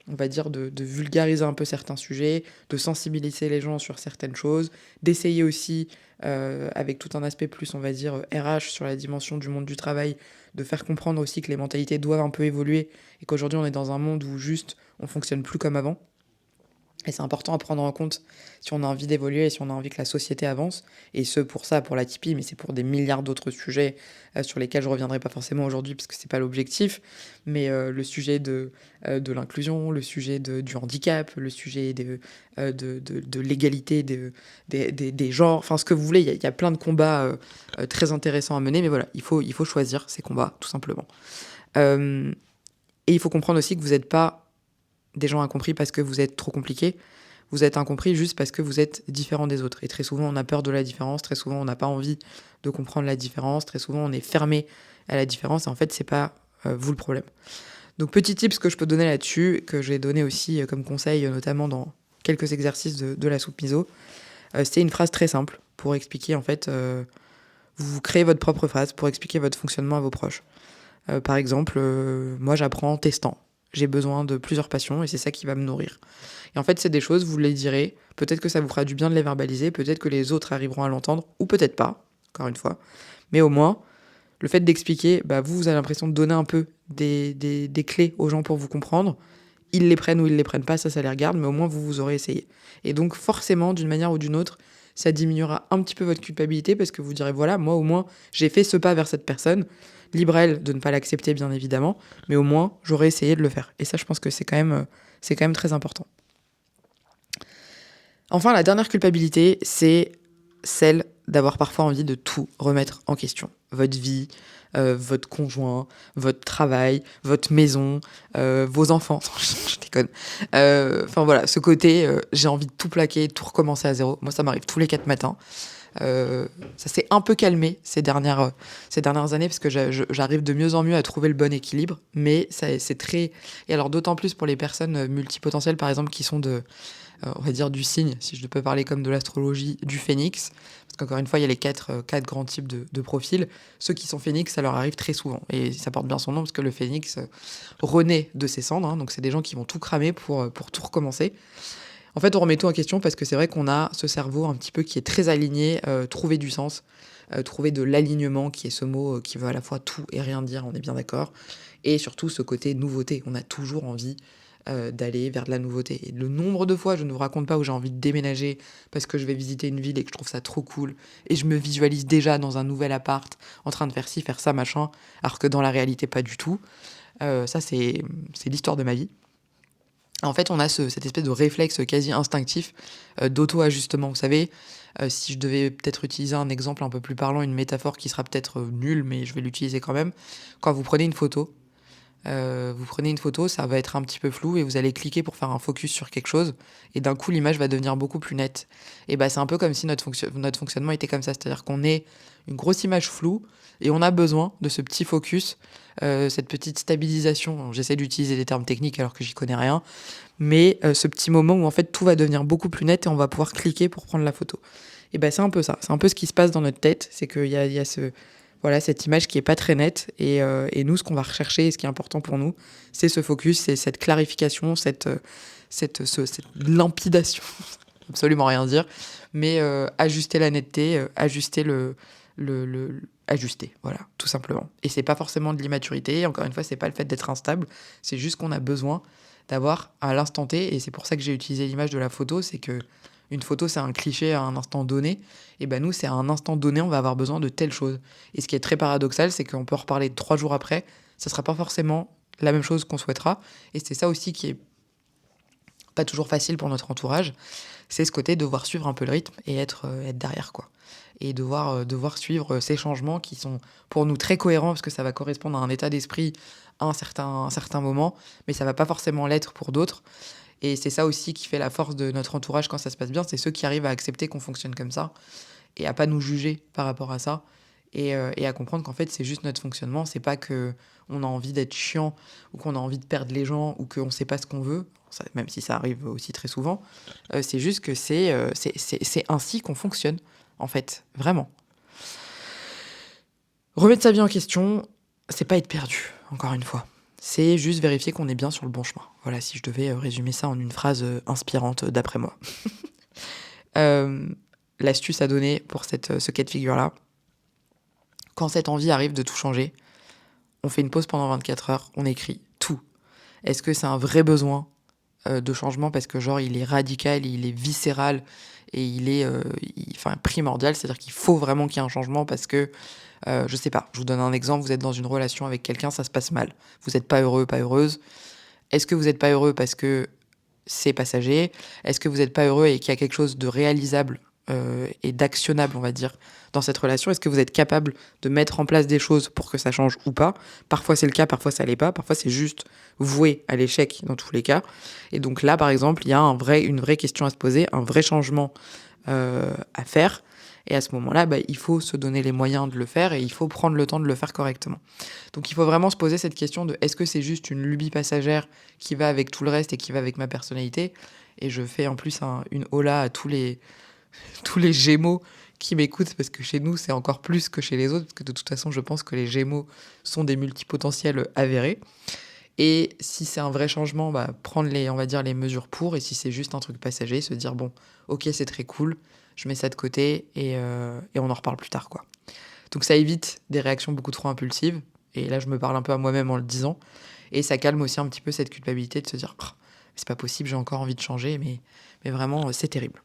Speaker 1: on va dire, de vulgariser un peu certains sujets, de sensibiliser les gens sur certaines choses, d'essayer aussi, avec tout un aspect plus, on va dire, RH sur la dimension du monde du travail, de faire comprendre aussi que les mentalités doivent un peu évoluer et qu'aujourd'hui on est dans un monde où juste on fonctionne plus comme avant. Et c'est important à prendre en compte si on a envie d'évoluer et si on a envie que la société avance. Et ce, pour ça, pour la Tipeee, mais c'est pour des milliards d'autres sujets sur lesquels je reviendrai pas forcément aujourd'hui parce que c'est pas l'objectif. Mais le sujet de l'inclusion, le sujet du handicap, le sujet de l'égalité des genres, enfin ce que vous voulez, il y a plein de combats très intéressants à mener. Mais voilà, il faut choisir ces combats, tout simplement. Euh, et il faut comprendre aussi que vous n'êtes pas des gens incompris parce que vous êtes trop compliqué. Vous êtes incompris juste parce que vous êtes différent des autres. Et très souvent, on a peur de la différence. Très souvent, on n'a pas envie de comprendre la différence. Très souvent, on est fermé à la différence. Et en fait, c'est pas vous le problème. Donc, petit tips que je peux donner là-dessus, que j'ai donné aussi comme conseil, notamment dans quelques exercices de la soupe miso, c'est une phrase très simple pour expliquer, en fait, vous créez votre propre phrase pour expliquer votre fonctionnement à vos proches. Par exemple, moi, j'apprends en testant. J'ai besoin de plusieurs passions et c'est ça qui va me nourrir. Et en fait, c'est des choses, vous les direz, peut-être que ça vous fera du bien de les verbaliser, peut-être que les autres arriveront à l'entendre, ou peut-être pas, encore une fois. Mais au moins, le fait d'expliquer, bah, vous avez l'impression de donner un peu des clés aux gens pour vous comprendre. Ils les prennent ou ils les prennent pas, ça les regarde, mais au moins vous aurez essayé. Et donc forcément, d'une manière ou d'une autre, ça diminuera un petit peu votre culpabilité parce que vous direz, voilà, moi au moins, j'ai fait ce pas vers cette personne. Libre à elle de ne pas l'accepter, bien évidemment, mais au moins, j'aurais essayé de le faire. Et ça, je pense que c'est quand même très important. Enfin, la dernière culpabilité, c'est celle d'avoir parfois envie de tout remettre en question. Votre vie, votre conjoint, votre travail, votre maison, vos enfants. Je déconne. Enfin voilà, ce côté, j'ai envie de tout plaquer, de tout recommencer à zéro. Moi, ça m'arrive tous les 4 matins. Ça s'est un peu calmé ces dernières années parce que j'arrive de mieux en mieux à trouver le bon équilibre. Mais c'est très... Et alors d'autant plus pour les personnes multipotentielles, par exemple, qui sont on va dire du signe, si je peux parler comme de l'astrologie, du phénix. Parce qu'encore une fois, il y a les quatre grands types de profils. Ceux qui sont phénix, ça leur arrive très souvent. Et ça porte bien son nom parce que le phénix renaît de ses cendres. Hein, donc c'est des gens qui vont tout cramer pour tout recommencer. En fait, on remet tout en question parce que c'est vrai qu'on a ce cerveau un petit peu qui est très aligné, trouver du sens, trouver de l'alignement, qui est ce mot qui veut à la fois tout et rien dire, on est bien d'accord. Et surtout ce côté nouveauté, on a toujours envie d'aller vers de la nouveauté. Et le nombre de fois, je ne vous raconte pas où j'ai envie de déménager parce que je vais visiter une ville et que je trouve ça trop cool, et je me visualise déjà dans un nouvel appart, en train de faire ci, faire ça, machin, alors que dans la réalité, pas du tout. Ça, c'est l'histoire de ma vie. En fait, on a cette espèce de réflexe quasi instinctif d'auto-ajustement. Vous savez, si je devais peut-être utiliser un exemple un peu plus parlant, une métaphore qui sera peut-être nulle, mais je vais l'utiliser quand même. Quand vous prenez une photo, ça va être un petit peu flou et vous allez cliquer pour faire un focus sur quelque chose et d'un coup l'image va devenir beaucoup plus nette. Et bah c'est un peu comme si notre fonctionnement était comme ça, c'est-à-dire qu'on est une grosse image floue et on a besoin de ce petit focus, cette petite stabilisation. Alors, j'essaie d'utiliser des termes techniques alors que j'y connais rien, mais ce petit moment où en fait tout va devenir beaucoup plus net et on va pouvoir cliquer pour prendre la photo. Et bah c'est un peu ça, c'est un peu ce qui se passe dans notre tête, c'est qu'il y a cette image qui est pas très nette et nous ce qu'on va rechercher et ce qui est important pour nous, c'est ce focus, c'est cette clarification, cette lampidation, absolument rien dire, mais ajuster la netteté, ajuster, voilà, tout simplement. Et c'est pas forcément de l'immaturité, encore une fois, c'est pas le fait d'être instable, c'est juste qu'on a besoin d'avoir à l'instant T, et c'est pour ça que j'ai utilisé l'image de la photo, c'est que une photo, c'est un cliché à un instant donné, et ben nous, c'est à un instant donné, on va avoir besoin de telle chose. Et ce qui est très paradoxal, c'est qu'on peut en reparler 3 jours après, ça sera pas forcément la même chose qu'on souhaitera, et c'est ça aussi qui est pas toujours facile pour notre entourage, c'est ce côté de devoir suivre un peu le rythme et être derrière, quoi. Et devoir suivre ces changements qui sont pour nous très cohérents, parce que ça va correspondre à un état d'esprit à un certain moment, mais ça va pas forcément l'être pour d'autres. Et c'est ça aussi qui fait la force de notre entourage quand ça se passe bien, c'est ceux qui arrivent à accepter qu'on fonctionne comme ça et à pas nous juger par rapport à ça, et à comprendre qu'en fait c'est juste notre fonctionnement, c'est pas que on a envie d'être chiant ou qu'on a envie de perdre les gens ou qu'on sait pas ce qu'on veut, même si ça arrive aussi très souvent, c'est juste que c'est ainsi qu'on fonctionne, en fait, vraiment. Remettre sa vie en question, c'est pas être perdu, encore une fois. C'est juste vérifier qu'on est bien sur le bon chemin. Voilà, si je devais résumer ça en une phrase inspirante d'après moi. Euh, L'astuce à donner pour ce cas de figure-là, quand cette envie arrive de tout changer, on fait une pause pendant 24 heures, on écrit tout. Est-ce que c'est un vrai besoin de changement parce que genre il est radical, il est viscéral et il est primordial, c'est-à-dire qu'il faut vraiment qu'il y ait un changement parce que, je sais pas, je vous donne un exemple, vous êtes dans une relation avec quelqu'un, ça se passe mal. Vous n'êtes pas heureux, pas heureuse. Est-ce que vous n'êtes pas heureux parce que c'est passager? Est-ce que vous n'êtes pas heureux et qu'il y a quelque chose de réalisable et d'actionnable, on va dire, dans cette relation? Est-ce que vous êtes capable de mettre en place des choses pour que ça change ou pas? Parfois c'est le cas, parfois ça l'est pas, parfois c'est juste voué à l'échec dans tous les cas. Et donc là, par exemple, il y a une vraie question à se poser, un vrai changement à faire. Et à ce moment-là, il faut se donner les moyens de le faire et il faut prendre le temps de le faire correctement. Donc il faut vraiment se poser cette question de est-ce que c'est juste une lubie passagère qui va avec tout le reste et qui va avec ma personnalité? Et je fais en plus une hola à tous les Gémeaux qui m'écoutent, parce que chez nous, c'est encore plus que chez les autres, parce que de toute façon, je pense que les Gémeaux sont des multipotentiels avérés. Et si c'est un vrai changement, prendre on va dire, les mesures pour, et si c'est juste un truc passager, se dire, bon, ok, c'est très cool, je mets ça de côté et on en reparle plus tard, quoi. Donc ça évite des réactions beaucoup trop impulsives, et là, je me parle un peu à moi-même en le disant, et ça calme aussi un petit peu cette culpabilité de se dire, oh, c'est pas possible, j'ai encore envie de changer, mais vraiment, c'est terrible.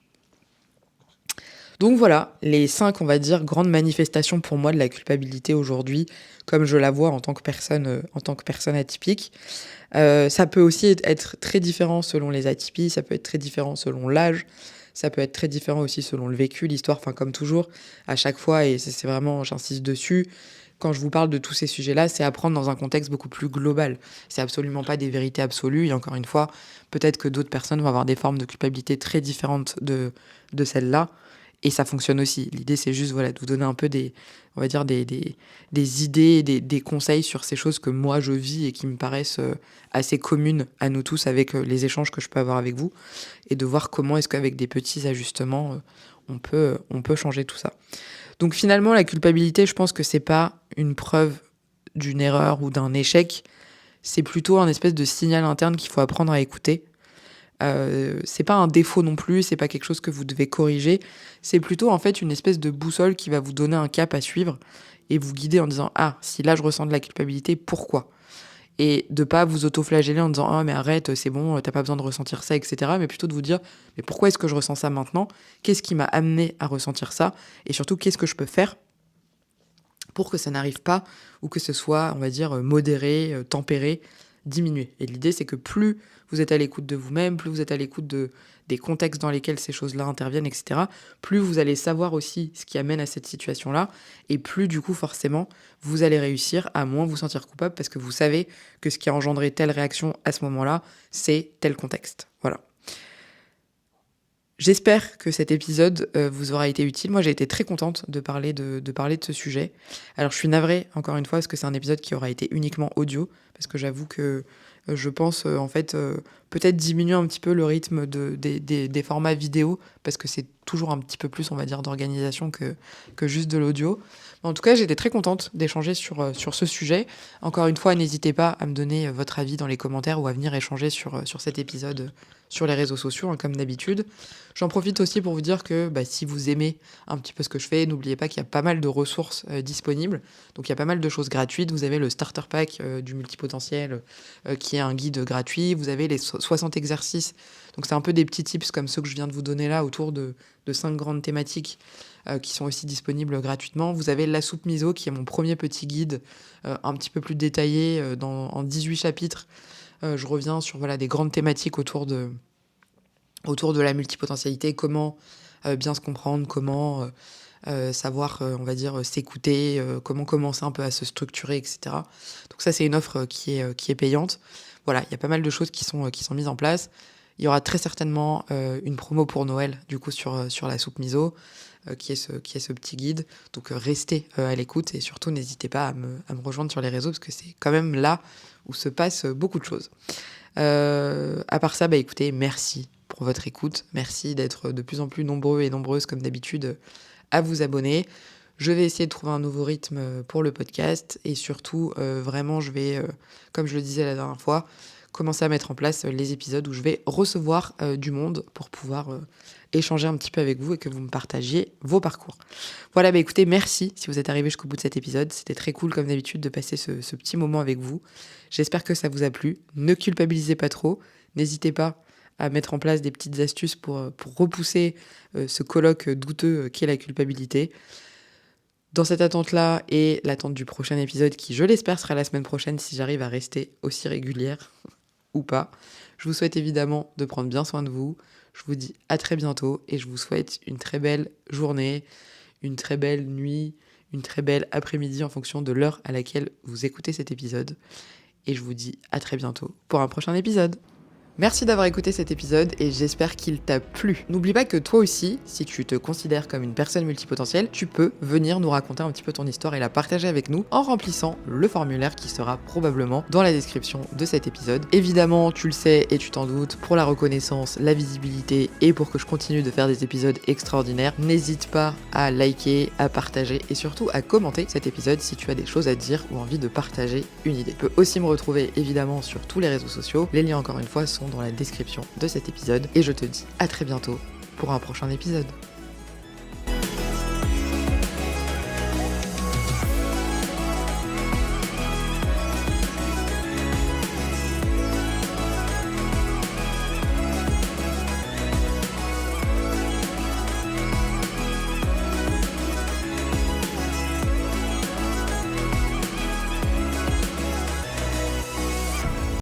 Speaker 1: Donc voilà, les 5, on va dire, grandes manifestations pour moi de la culpabilité aujourd'hui, comme je la vois en tant que personne atypique. Ça peut aussi être très différent selon les atypies, ça peut être très différent selon l'âge, ça peut être très différent aussi selon le vécu, l'histoire, enfin comme toujours, à chaque fois, et c'est vraiment, j'insiste dessus, quand je vous parle de tous ces sujets-là, c'est à prendre dans un contexte beaucoup plus global. C'est absolument pas des vérités absolues, et encore une fois, peut-être que d'autres personnes vont avoir des formes de culpabilité très différentes de celles-là, et ça fonctionne aussi. L'idée, c'est juste de vous donner un peu on va dire des idées, des conseils sur ces choses que moi je vis et qui me paraissent assez communes à nous tous avec les échanges que je peux avoir avec vous, et de voir comment est-ce qu'avec des petits ajustements, on peut changer tout ça. Donc finalement, la culpabilité, je pense que c'est pas une preuve d'une erreur ou d'un échec, c'est plutôt un espèce de signal interne qu'il faut apprendre à écouter. C'est pas un défaut non plus, c'est pas quelque chose que vous devez corriger, c'est plutôt en fait une espèce de boussole qui va vous donner un cap à suivre et vous guider en disant ah, si là je ressens de la culpabilité, pourquoi? Et de pas vous auto-flageller en disant ah mais arrête, c'est bon, t'as pas besoin de ressentir ça, etc. Mais plutôt de vous dire mais pourquoi est-ce que je ressens ça maintenant? Qu'est-ce qui m'a amené à ressentir ça? Et surtout qu'est-ce que je peux faire pour que ça n'arrive pas, ou que ce soit, on va dire, modéré, tempéré, diminué. Et l'idée, c'est que plus vous êtes à l'écoute de vous-même, plus vous êtes à l'écoute des contextes dans lesquels ces choses-là interviennent, etc., plus vous allez savoir aussi ce qui amène à cette situation-là, et plus, du coup, forcément, vous allez réussir à moins vous sentir coupable, parce que vous savez que ce qui a engendré telle réaction à ce moment-là, c'est tel contexte. Voilà. J'espère que cet épisode vous aura été utile. Moi, j'ai été très contente de parler de ce sujet. Alors, je suis navrée, encore une fois, parce que c'est un épisode qui aura été uniquement audio, parce que j'avoue que je pense, peut-être diminuer un petit peu le rythme des formats vidéo, parce que c'est toujours un petit peu plus, on va dire, d'organisation que juste de l'audio. En tout cas, j'étais très contente d'échanger sur ce sujet. Encore une fois, n'hésitez pas à me donner votre avis dans les commentaires ou à venir échanger sur cet épisode sur les réseaux sociaux, hein, comme d'habitude. J'en profite aussi pour vous dire que si vous aimez un petit peu ce que je fais, n'oubliez pas qu'il y a pas mal de ressources disponibles. Donc il y a pas mal de choses gratuites. Vous avez le starter pack du multipotentiel qui est un guide gratuit. Vous avez les 60 exercices. Donc c'est un peu des petits tips comme ceux que je viens de vous donner là autour de 5 grandes thématiques qui sont aussi disponibles gratuitement. Vous avez la soupe miso qui est mon premier petit guide un petit peu plus détaillé en 18 chapitres. Je reviens sur des grandes thématiques autour de la multipotentialité, comment bien se comprendre, comment savoir, on va dire, s'écouter, comment commencer un peu à se structurer, etc. Donc ça, c'est une offre qui est payante. Voilà, il y a pas mal de choses qui sont mises en place. Il y aura très certainement une promo pour Noël, du coup, sur la soupe miso, qui est ce petit guide. Donc restez à l'écoute et surtout n'hésitez pas à me rejoindre sur les réseaux parce que c'est quand même là où se passe beaucoup de choses. À part ça, écoutez, merci pour votre écoute. Merci d'être de plus en plus nombreux et nombreuses, comme d'habitude, à vous abonner. Je vais essayer de trouver un nouveau rythme pour le podcast et surtout, vraiment, je vais, comme je le disais la dernière fois, commencer à mettre en place les épisodes où je vais recevoir du monde pour pouvoir échanger un petit peu avec vous et que vous me partagiez vos parcours. Voilà, écoutez, merci si vous êtes arrivé jusqu'au bout de cet épisode. C'était très cool, comme d'habitude, de passer ce petit moment avec vous. J'espère que ça vous a plu. Ne culpabilisez pas trop. N'hésitez pas à mettre en place des petites astuces pour repousser ce colloque douteux qu'est la culpabilité. Dans cette attente-là et l'attente du prochain épisode qui, je l'espère, sera la semaine prochaine si j'arrive à rester aussi régulière ou pas. Je vous souhaite évidemment de prendre bien soin de vous. Je vous dis à très bientôt et je vous souhaite une très belle journée, une très belle nuit, une très belle après-midi en fonction de l'heure à laquelle vous écoutez cet épisode. Et je vous dis à très bientôt pour un prochain épisode. Merci d'avoir écouté cet épisode et j'espère qu'il t'a plu. N'oublie pas que toi aussi, si tu te considères comme une personne multipotentielle, tu peux venir nous raconter un petit peu ton histoire et la partager avec nous en remplissant le formulaire qui sera probablement dans la description de cet épisode. Évidemment, tu le sais et tu t'en doutes, pour la reconnaissance, la visibilité et pour que je continue de faire des épisodes extraordinaires, n'hésite pas à liker, à partager et surtout à commenter cet épisode si tu as des choses à dire ou envie de partager une idée. Tu peux aussi me retrouver évidemment sur tous les réseaux sociaux. Les liens encore une fois sont dans la description de cet épisode et je te dis à très bientôt pour un prochain épisode.